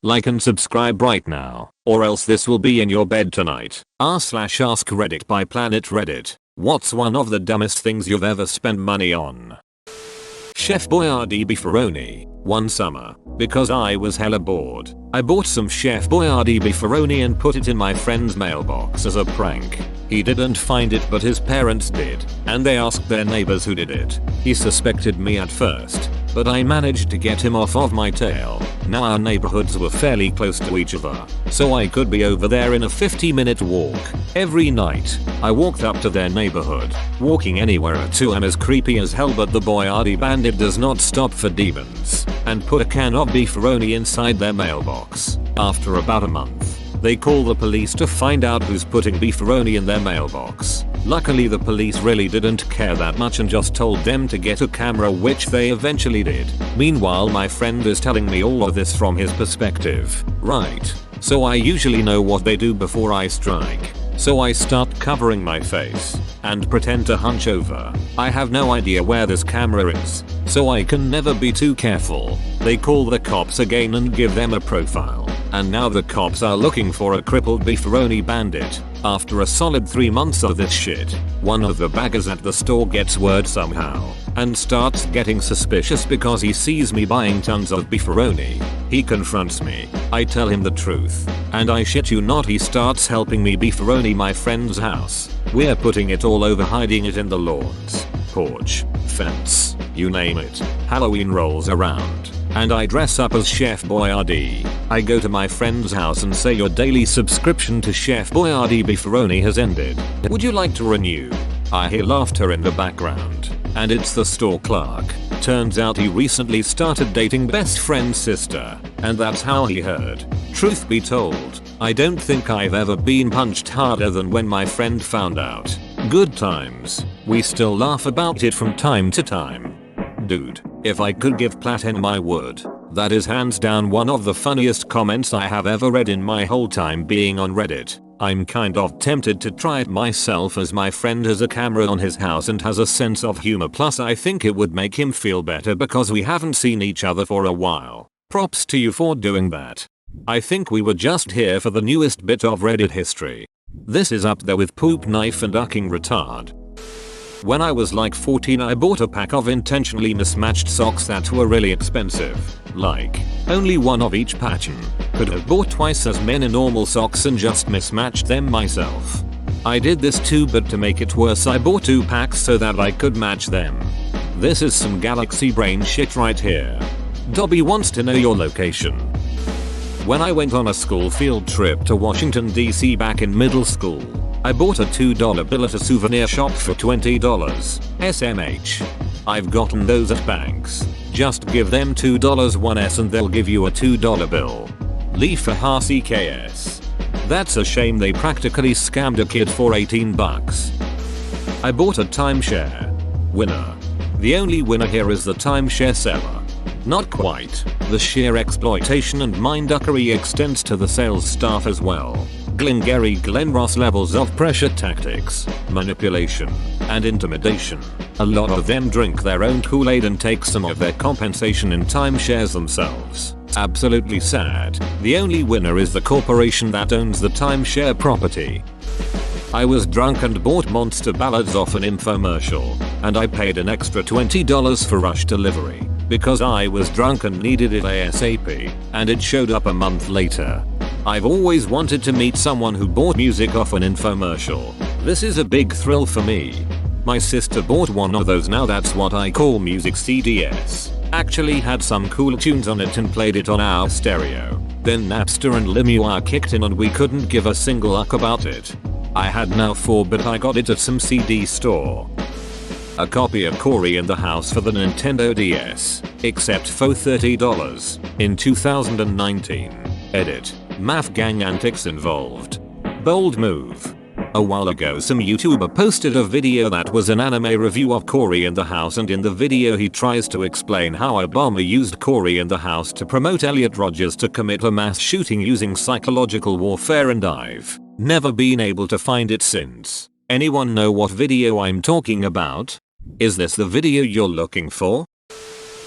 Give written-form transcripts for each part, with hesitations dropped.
Like and subscribe right now, or else this will be in your bed tonight. r/ask Reddit by Planet Reddit. What's one of the dumbest things you've ever spent money on? Chef Boyardee beefaroni. One summer, because I was hella bored, I bought some Chef Boyardee beefaroni and put it in my friend's mailbox as a prank. He didn't find it, but his parents did, and they asked their neighbors who did it. He suspected me at first, but I managed to get him off of my tail. Now our neighborhoods were fairly close to each other, so I could be over there in a 50-minute walk. Every night, I walked up to their neighborhood. Walking anywhere at 2 am is creepy as hell, but the Boyardee bandit does not stop for demons, and put a can of beefaroni inside their mailbox. After about a month, they call the police to find out who's putting beefaroni in their mailbox. Luckily the police really didn't care that much and just told them to get a camera, which they eventually did. Meanwhile my friend is telling me all of this from his perspective. Right. So I usually know what they do before I strike. So I start covering my face and pretend to hunch over. I have no idea where this camera is, so I can never be too careful. They call the cops again and give them a profile, and now the cops are looking for a crippled beefaroni bandit. After a solid 3 months of this shit, one of the baggers at the store gets word somehow and starts getting suspicious because he sees me buying tons of beefaroni. He confronts me. I tell him the truth, and I shit you not, he starts helping me beefaroni my friend's house. We're putting it all over, hiding it in the lawns, porch, fence, you name it. Halloween rolls around, and I dress up as Chef Boyardee. I go to my friend's house and say, your daily subscription to Chef Boyardee beefaroni has ended. Would you like to renew? I hear laughter in the background, and it's the store clerk. Turns out he recently started dating best friend's sister, and that's how he heard. Truth be told, I don't think I've ever been punched harder than when my friend found out. Good times. We still laugh about it from time to time. Dude, if I could give platinum I would. That is hands down one of the funniest comments I have ever read in my whole time being on Reddit. I'm kind of tempted to try it myself, as my friend has a camera on his house and has a sense of humor, plus I think it would make him feel better because we haven't seen each other for a while. Props to you for doing that. I think we were just here for the newest bit of Reddit history. This is up there with poop knife and ducking retard. When I was like 14 I bought a pack of intentionally mismatched socks that were really expensive. Like, only one of each pattern. Could have bought twice as many normal socks and just mismatched them myself. I did this too, but to make it worse I bought 2 packs so that I could match them. This is some galaxy brain shit right here. Dobby wants to know your location. When I went on a school field trip to Washington DC back in middle school, I bought a $2 bill at a souvenir shop for $20. SMH. I've gotten those at banks. Just give them $2 and they'll give you a $2 bill. Leave for CKS. That's a shame, they practically scammed a kid for 18 bucks. I bought a timeshare. Winner. The only winner here is the timeshare seller. Not quite. The sheer exploitation and mindfuckery extends to the sales staff as well. Glengarry Glen Ross levels of pressure tactics, manipulation, and intimidation. A lot of them drink their own Kool-Aid and take some of their compensation in timeshares themselves. Absolutely sad. The only winner is the corporation that owns the timeshare property. I was drunk and bought Monster Ballads off an infomercial, and I paid an extra $20 for rush delivery, because I was drunk and needed it ASAP, and it showed up a month later. I've always wanted to meet someone who bought music off an infomercial. This is a big thrill for me. My sister bought one of those, now that's what I call music CDs. Actually had some cool tunes on it and played it on our stereo. Then Napster and LimeWire kicked in and we couldn't give a single fuck about it. I had now 4, but I got it at some CD store. A copy of Cory in the House for the Nintendo DS, except for $30 in 2019. Edit. Math gang antics involved. Bold move. A while ago some YouTuber posted a video that was an anime review of Cory in the House, and in the video he tries to explain how Obama used Cory in the House to promote Elliot Rodgers to commit a mass shooting using psychological warfare, and I've never been able to find it since. Anyone know what video I'm talking about? Is this the video you're looking for?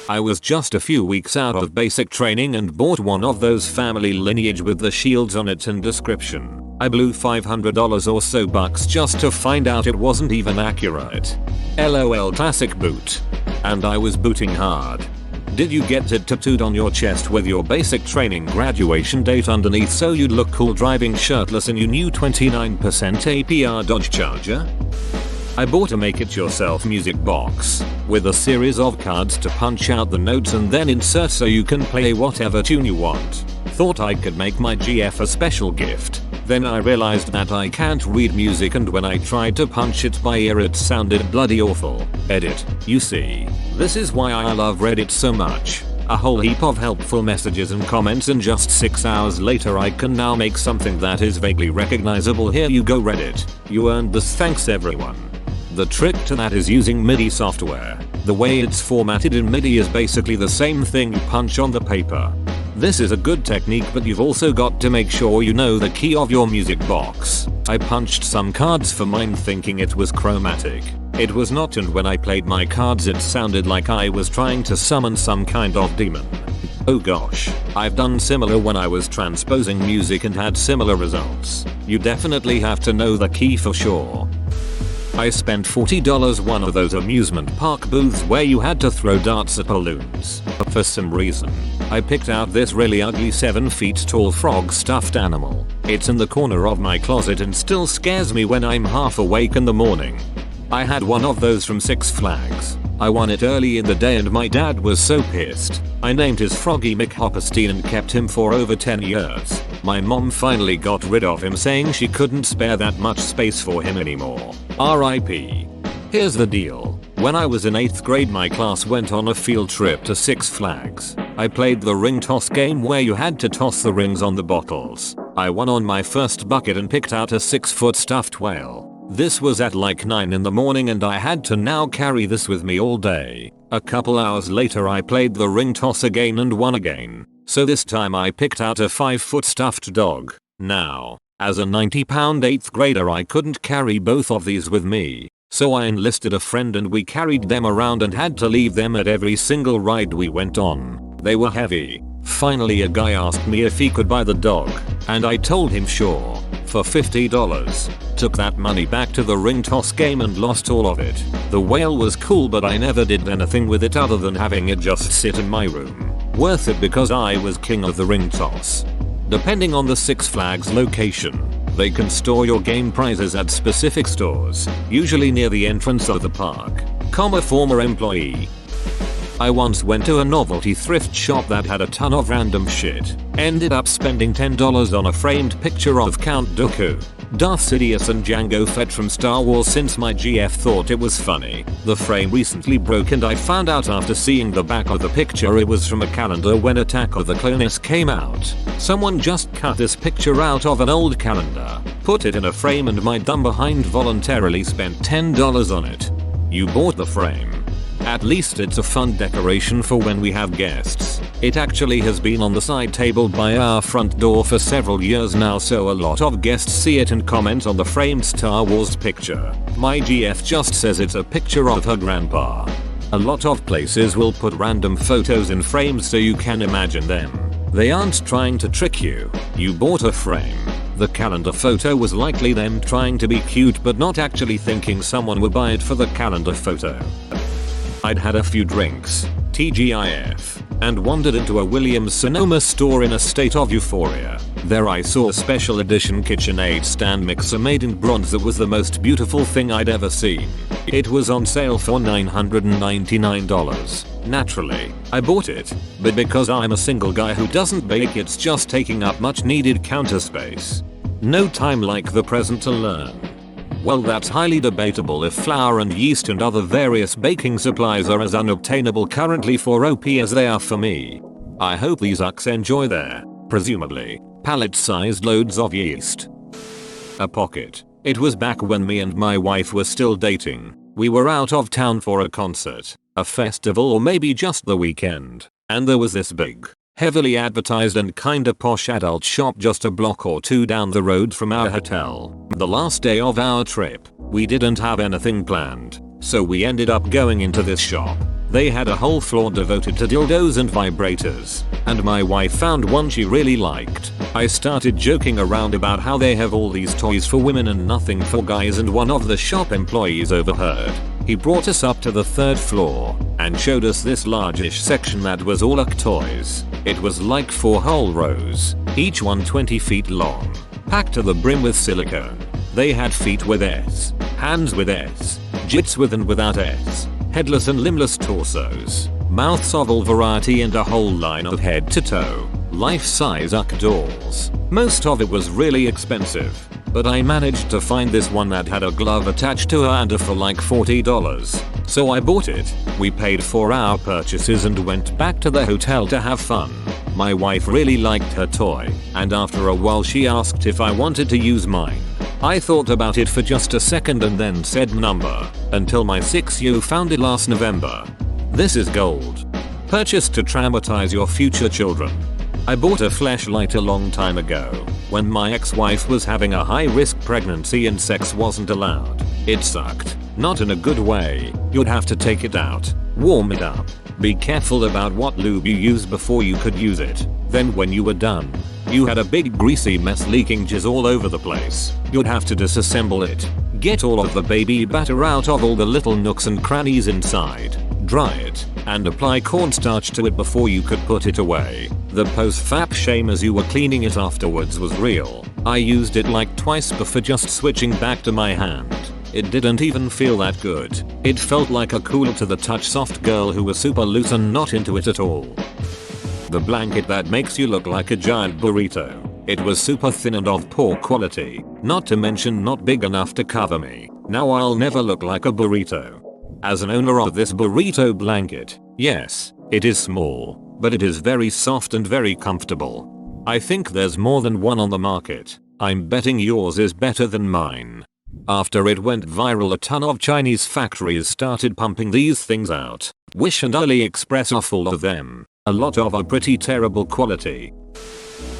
I was just a few weeks out of basic training and bought one of those family lineage with the shields on it and description. I blew $500 or so bucks just to find out it wasn't even accurate. LOL classic boot. And I was booting hard. Did you get it tattooed on your chest with your basic training graduation date underneath so you'd look cool driving shirtless in your new 29% APR Dodge Charger? I bought a make-it-yourself music box with a series of cards to punch out the notes and then insert so you can play whatever tune you want. Thought I could make my GF a special gift. Then I realized that I can't read music and when I tried to punch it by ear it sounded bloody awful. Edit. You see. This is why I love Reddit so much. A whole heap of helpful messages and comments and just 6 hours later I can now make something that is vaguely recognizable. Here you go Reddit. You earned this, thanks everyone. The trick to that is using MIDI software. The way it's formatted in MIDI is basically the same thing you punch on the paper. This is a good technique but you've also got to make sure you know the key of your music box. I punched some cards for mine thinking it was chromatic. It was not, and when I played my cards it sounded like I was trying to summon some kind of demon. Oh gosh, I've done similar when I was transposing music and had similar results. You definitely have to know the key for sure. I spent $40 one of those amusement park booths where you had to throw darts at balloons. For some reason, I picked out this really ugly 7 feet tall frog stuffed animal. It's in the corner of my closet and still scares me when I'm half awake in the morning. I had one of those from Six Flags. I won it early in the day and my dad was so pissed. I named his Froggy McHopperstein and kept him for over 10 years. My mom finally got rid of him saying she couldn't spare that much space for him anymore. RIP. Here's the deal. When I was in 8th grade my class went on a field trip to Six Flags. I played the ring toss game where you had to toss the rings on the bottles. I won on my first bucket and picked out a 6-foot stuffed whale. This was at like 9 in the morning and I had to now carry this with me all day. A couple hours later I played the ring toss again and won again. So this time I picked out a 5-foot stuffed dog. Now, as a 90-pound 8th grader I couldn't carry both of these with me. So I enlisted a friend and we carried them around and had to leave them at every single ride we went on. They were heavy. Finally a guy asked me if he could buy the dog, and I told him sure, for $50. Took that money back to the ring toss game and lost all of it. The whale was cool but I never did anything with it other than having it just sit in my room. Worth it because I was king of the ring toss. Depending on the Six Flags location, they can store your game prizes at specific stores, usually near the entrance of the park. Former employee. I once went to a novelty thrift shop that had a ton of random shit. Ended up spending $10 on a framed picture of Count Dooku, Darth Sidious and Jango Fett from Star Wars since my GF thought it was funny. The frame recently broke and I found out after seeing the back of the picture it was from a calendar when Attack of the Clones came out. Someone just cut this picture out of an old calendar, put it in a frame and my dumb behind voluntarily spent $10 on it. You bought the frame. At least it's a fun decoration for when we have guests. It actually has been on the side table by our front door for several years now so a lot of guests see it and comment on the framed Star Wars picture. My GF just says it's a picture of her grandpa. A lot of places will put random photos in frames so you can imagine them. They aren't trying to trick you. You bought a frame. The calendar photo was likely them trying to be cute but not actually thinking someone would buy it for the calendar photo. I'd had a few drinks, TGIF, and wandered into a Williams-Sonoma store in a state of euphoria. There I saw a special edition KitchenAid stand mixer made in bronze that was the most beautiful thing I'd ever seen. It was on sale for $999. Naturally, I bought it, but because I'm a single guy who doesn't bake it's just taking up much needed counter space. No time like the present to learn. Well, that's highly debatable if flour and yeast and other various baking supplies are as unobtainable currently for OP as they are for me. I hope these ucks enjoy their, presumably, pallet-sized loads of yeast. A pocket. It was back when me and my wife were still dating. We were out of town for a concert, a festival or maybe just the weekend, and there was this big, heavily advertised and kinda posh adult shop just a block or two down the road from our hotel. The last day of our trip, we didn't have anything planned, so we ended up going into this shop. They had a whole floor devoted to dildos and vibrators, and my wife found one she really liked. I started joking around about how they have all these toys for women and nothing for guys, and one of the shop employees overheard. He brought us up to the 3rd floor and showed us this largish section that was all toys. It was like 4 whole rows, each one 20 feet long, packed to the brim with silicone. They had feet with S, hands with S, jits with and without S, headless and limbless torsos, mouths of all variety, and a whole line of head to toe, life-size dolls. Most of it was really expensive, but I managed to find this one that had a glove attached to her and for like $40. So I bought it. We paid for our purchases and went back to the hotel to have fun. My wife really liked her toy, and after a while she asked if I wanted to use mine. I thought about it for just a second and then said number, until my 6U found it last November. This is gold. Purchased to traumatize your future children. I bought a fleshlight a long time ago, when my ex-wife was having a high-risk pregnancy and sex wasn't allowed. It sucked. Not in a good way. You'd have to take it out, warm it up, be careful about what lube you used before you could use it. Then when you were done, you had a big greasy mess leaking jizz all over the place. You'd have to disassemble it, get all of the baby batter out of all the little nooks and crannies inside, dry it, and apply cornstarch to it before you could put it away. The post-fap shame as you were cleaning it afterwards was real. I used it like twice before just switching back to my hand. It didn't even feel that good. It felt like a cool to the touch soft girl who was super loose and not into it at all. The blanket that makes you look like a giant burrito. It was super thin and of poor quality, not to mention not big enough to cover me. Now I'll never look like a burrito. As an owner of this burrito blanket, yes, it is small, but it is very soft and very comfortable. I think there's more than one on the market. I'm betting yours is better than mine. After it went viral, a ton of Chinese factories started pumping these things out. Wish and AliExpress are full of them. A lot of are pretty terrible quality.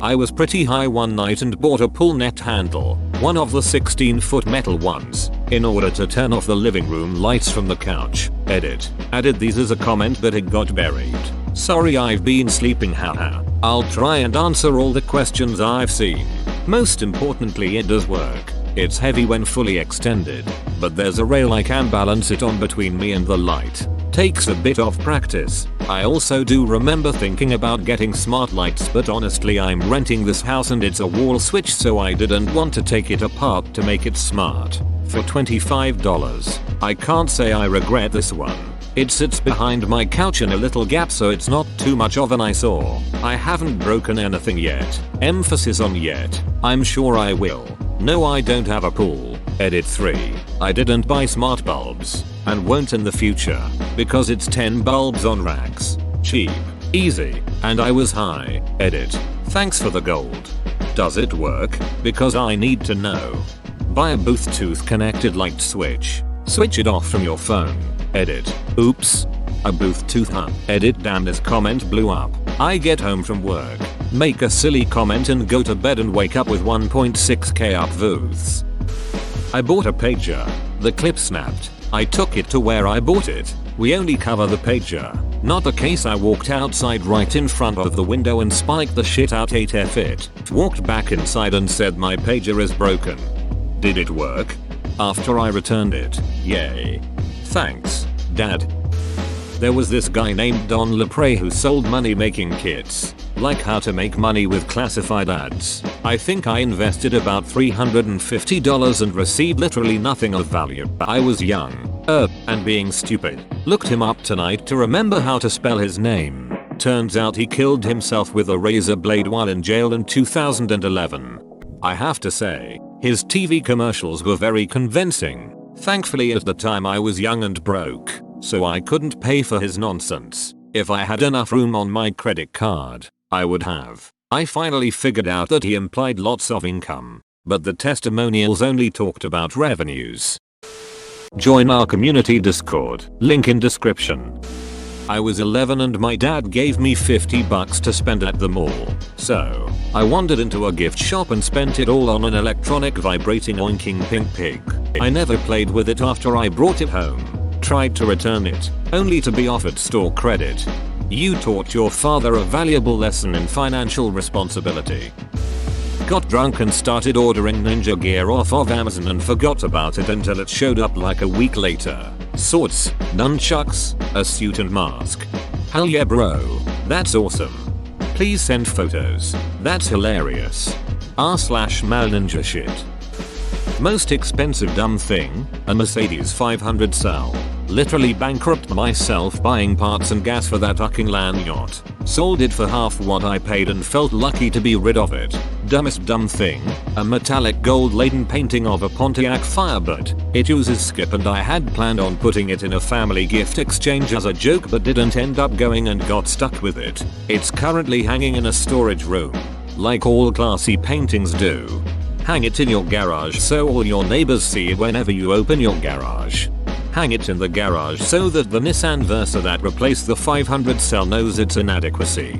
I was pretty high one night and bought a pull net handle, one of the 16-foot metal ones, in order to turn off the living room lights from the couch. Edit. Added these as a comment but it got buried. Sorry, I've been sleeping, haha. I'll try and answer all the questions I've seen. Most importantly, it does work. It's heavy when fully extended, but there's a rail I can balance it on between me and the light. Takes a bit of practice. I also do remember thinking about getting smart lights, but honestly I'm renting this house and it's a wall switch, so I didn't want to take it apart to make it smart. For $25. I can't say I regret this one. It sits behind my couch in a little gap, so it's not too much of an eyesore. I haven't broken anything yet. Emphasis on yet. I'm sure I will. No, I don't have a pool. Edit 3. I didn't buy smart bulbs, and won't in the future, because it's 10 bulbs on racks. Cheap, easy, and I was high. Edit. Thanks for the gold. Does it work? Because I need to know. Buy a Bluetooth connected light switch. Switch it off from your phone. Edit. Oops. A Bluetooth huh? Edit. Damn, this comment blew up. I get home from work, make a silly comment and go to bed and wake up with 1.6k upvotes. I bought a pager. The clip snapped. I took it to where I bought it. We only cover the pager, not the case. I walked outside right in front of the window and spiked the shit out. AF it. Walked back inside and said my pager is broken. Did it work? After I returned it. Yay. Thanks, Dad. There was this guy named Don Lepre who sold money making kits, like how to make money with classified ads. I think I invested about $350 and received literally nothing of value. I was young, and being stupid. Looked him up tonight to remember how to spell his name. Turns out he killed himself with a razor blade while in jail in 2011. I have to say, his TV commercials were very convincing. Thankfully at the time I was young and broke, so I couldn't pay for his nonsense. If I had enough room on my credit card, I would have. I finally figured out that he implied lots of income, but the testimonials only talked about revenues. Join our community Discord, link in description. I was 11 and my dad gave me $50 to spend at the mall, so I wandered into a gift shop and spent it all on an electronic vibrating oinking pink pig. I never played with it after I brought it home. tried to return it, only to be offered store credit. You taught your father a valuable lesson in financial responsibility. Got drunk and started ordering ninja gear off of Amazon and forgot about it until it showed up like a week later. Swords, nunchucks, a suit and mask. Hell yeah bro, that's awesome. Please send photos. That's hilarious. r/mal ninja shit. Most expensive dumb thing, a Mercedes 500 SL. Literally bankrupt myself buying parts and gas for that fucking land yacht. Sold it for half what I paid and felt lucky to be rid of it. Dumbest dumb thing, a metallic gold laden painting of a Pontiac Firebird. It uses skip and I had planned on putting it in a family gift exchange as a joke but didn't end up going and got stuck with it. It's currently hanging in a storage room. Like all classy paintings do. Hang it in your garage so all your neighbors see it whenever you open your garage. Hang it in the garage so that the Nissan Versa that replaced the 500 SL knows its inadequacy.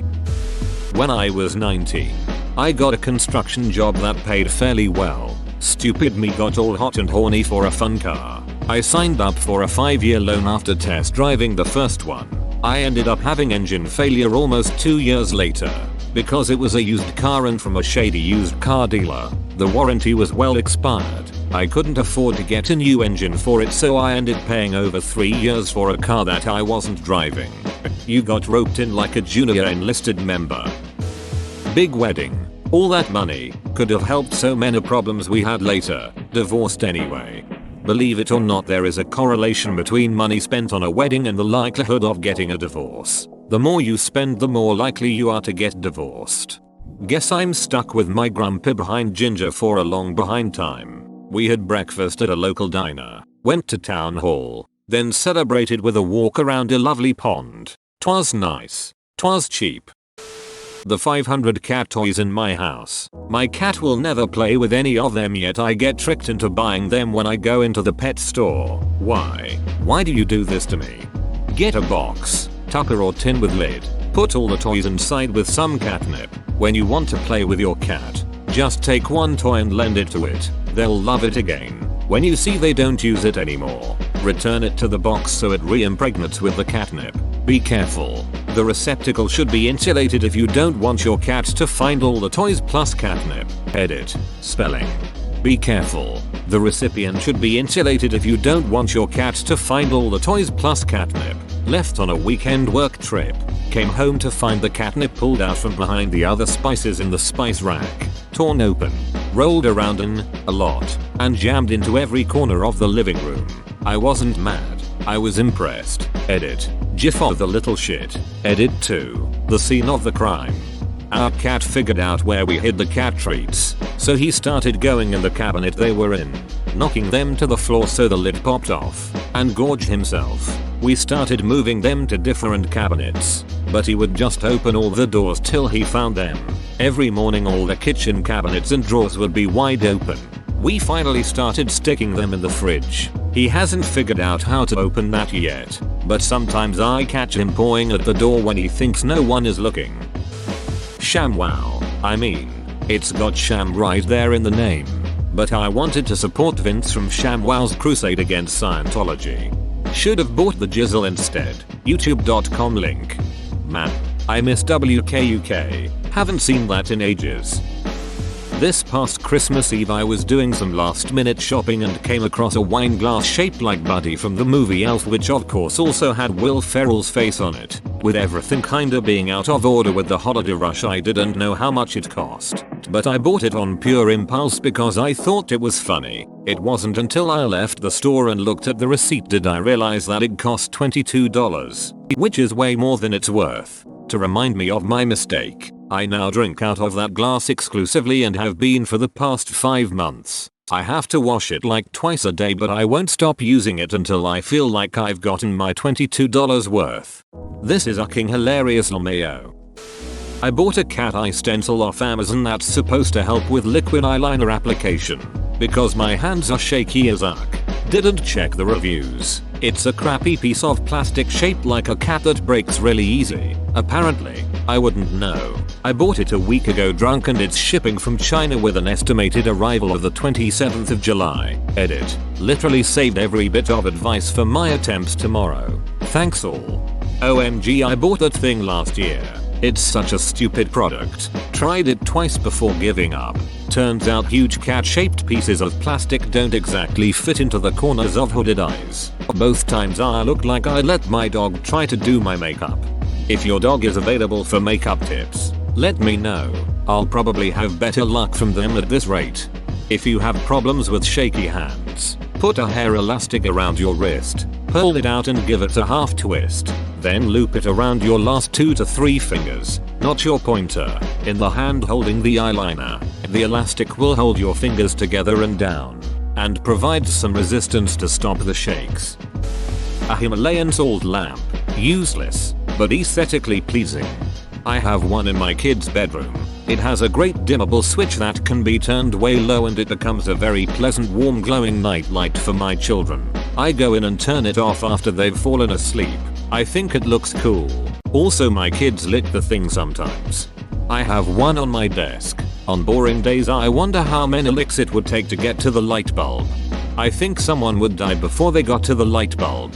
When I was 19, I got a construction job that paid fairly well. Stupid me got all hot and horny for a fun car. I signed up for a 5-year loan after test driving the first one. I ended up having engine failure almost 2 years later. Because it was a used car and from a shady used car dealer, the warranty was well expired. I couldn't afford to get a new engine for it so I ended paying over 3 years for a car that I wasn't driving. You got roped in like a junior enlisted member. Big wedding. All that money could have helped so many problems we had later. Divorced anyway. Believe it or not, there is a correlation between money spent on a wedding and the likelihood of getting a divorce. The more you spend, the more likely you are to get divorced. Guess I'm stuck with my grumpy behind ginger for a long behind time. We had breakfast at a local diner, went to town hall, then celebrated with a walk around a lovely pond. 'Twas nice. 'Twas cheap. The 500 cat toys in my house. My cat will never play with any of them, yet I get tricked into buying them when I go into the pet store. Why? Why do you do this to me? Get a box, Tucker or tin with lid. Put all the toys inside with some catnip. When you want to play with your cat, just take one toy and lend it to it. They'll love it again. When you see they don't use it anymore, return it to the box so it re-impregnates with the catnip. Be careful. The receptacle should be insulated if you don't want your cat to find all the toys plus catnip. Edit. Spelling. Be careful. The recipient should be insulated if you don't want your cat to find all the toys plus catnip. Left on a weekend work trip. Came home to find the catnip pulled out from behind the other spices in the spice rack. Torn open. Rolled around a lot. And jammed into every corner of the living room. I wasn't mad. I was impressed. Edit. GIF of the little shit. Edit 2. The scene of the crime. Our cat figured out where we hid the cat treats, so he started going in the cabinet they were in, knocking them to the floor so the lid popped off, and gorged himself. We started moving them to different cabinets, but he would just open all the doors till he found them. Every morning all the kitchen cabinets and drawers would be wide open. We finally started sticking them in the fridge. He hasn't figured out how to open that yet, but sometimes I catch him pawing at the door when he thinks no one is looking. ShamWow. I mean, it's got sham right there in the name. But I wanted to support Vince from ShamWow's crusade against Scientology. Should have bought the jizzle instead. YouTube.com link. Man, I miss WKUK. Haven't seen that in ages. This past Christmas Eve I was doing some last minute shopping and came across a wine glass shaped like Buddy from the movie Elf, which of course also had Will Ferrell's face on it. With everything kinda being out of order with the holiday rush, I didn't know how much it cost. But I bought it on pure impulse because I thought it was funny. It wasn't until I left the store and looked at the receipt did I realize that it cost $22, which is way more than it's worth. To remind me of my mistake, I now drink out of that glass exclusively and have been for the past 5 months. I have to wash it like twice a day, but I won't stop using it until I feel like I've gotten my $22 worth. This is fucking hilarious, LMAO. I bought a cat eye stencil off Amazon that's supposed to help with liquid eyeliner application. Because my hands are shaky as fuck. Didn't check the reviews. It's a crappy piece of plastic shaped like a cat that breaks really easy, apparently. I wouldn't know. I bought it a week ago drunk and it's shipping from China with an estimated arrival of the 27th of July. Edit. Literally saved every bit of advice for my attempts tomorrow. Thanks all. OMG, I bought that thing last year. It's such a stupid product. Tried it twice before giving up. Turns out huge cat-shaped pieces of plastic don't exactly fit into the corners of hooded eyes. Both times I looked like I let my dog try to do my makeup. If your dog is available for makeup tips, let me know. I'll probably have better luck from them at this rate. If you have problems with shaky hands, put a hair elastic around your wrist, pull it out and give it a half twist. Then loop it around your last 2 to 3 fingers, not your pointer, in the hand holding the eyeliner. The elastic will hold your fingers together and down, and provide some resistance to stop the shakes. A Himalayan salt lamp. Useless, but aesthetically pleasing. I have one in my kid's bedroom. It has a great dimmable switch that can be turned way low and it becomes a very pleasant warm glowing night light for my children. I go in and turn it off after they've fallen asleep. I think it looks cool. Also my kids lick the thing sometimes. I have one on my desk. On boring days I wonder how many licks it would take to get to the light bulb. I think someone would die before they got to the light bulb.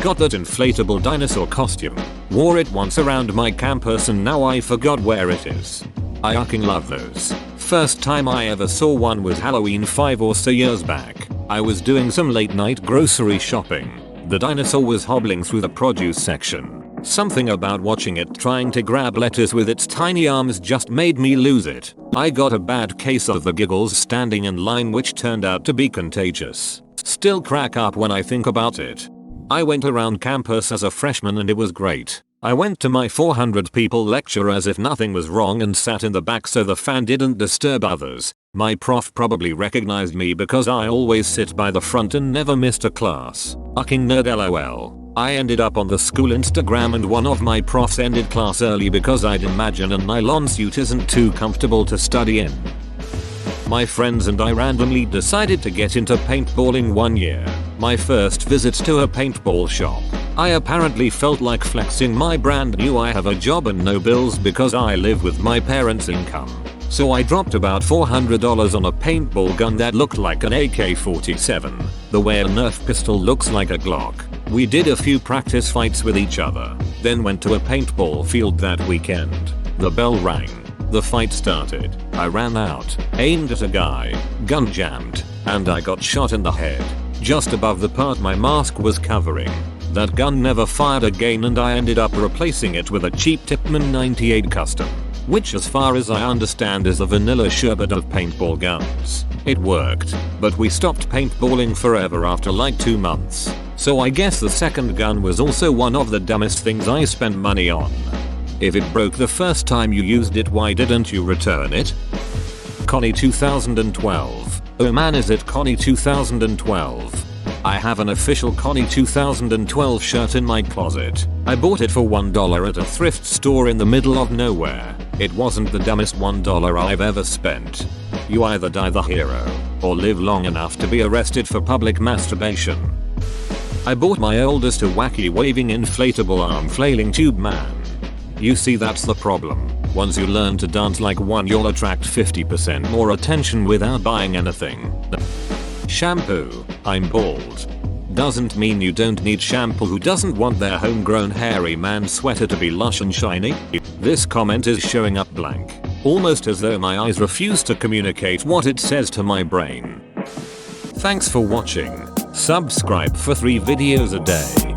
Got that inflatable dinosaur costume. Wore it once around my campus and now I forgot where it is. I fucking love those. First time I ever saw one was Halloween 5 or so years back. I was doing some late night grocery shopping. The dinosaur was hobbling through the produce section. Something about watching it trying to grab lettuce with its tiny arms just made me lose it. I got a bad case of the giggles standing in line, which turned out to be contagious. Still crack up when I think about it. I went around campus as a freshman and it was great. I went to my 400 people lecture as if nothing was wrong and sat in the back so the fan didn't disturb others. My prof probably recognized me because I always sit by the front and never missed a class. Fucking nerd lol. I ended up on the school Instagram and one of my profs ended class early because I'd imagine a nylon suit isn't too comfortable to study in. My friends and I randomly decided to get into paintballing one year. My first visit to a paintball shop. I apparently felt like flexing my brand new I have a job and no bills because I live with my parents' income. So I dropped about $400 on a paintball gun that looked like an AK-47, the way a Nerf pistol looks like a Glock. We did a few practice fights with each other, then went to a paintball field that weekend. The bell rang. The fight started. I ran out, aimed at a guy, gun jammed, and I got shot in the head, just above the part my mask was covering. That gun never fired again and I ended up replacing it with a cheap Tippmann 98 Custom, which as far as I understand is a vanilla sherbet of paintball guns. It worked, but we stopped paintballing forever after like 2 months. So I guess the second gun was also one of the dumbest things I spent money on. If it broke the first time you used it, why didn't you return it? Connie 2012. Oh man, is it Connie 2012? I have an official Connie 2012 shirt in my closet. I bought it for $1 at a thrift store in the middle of nowhere. It wasn't the dumbest $1 I've ever spent. You either die the hero, or live long enough to be arrested for public masturbation. I bought my oldest a wacky waving inflatable arm flailing tube man. You see, that's the problem. Once you learn to dance like one, you'll attract 50% more attention without buying anything. Shampoo. I'm bald. Doesn't mean you don't need shampoo. Who doesn't want their homegrown hairy man sweater to be lush and shiny? This comment is showing up blank, almost as though my eyes refuse to communicate what it says to my brain. Thanks for watching. Subscribe for 3 videos a day.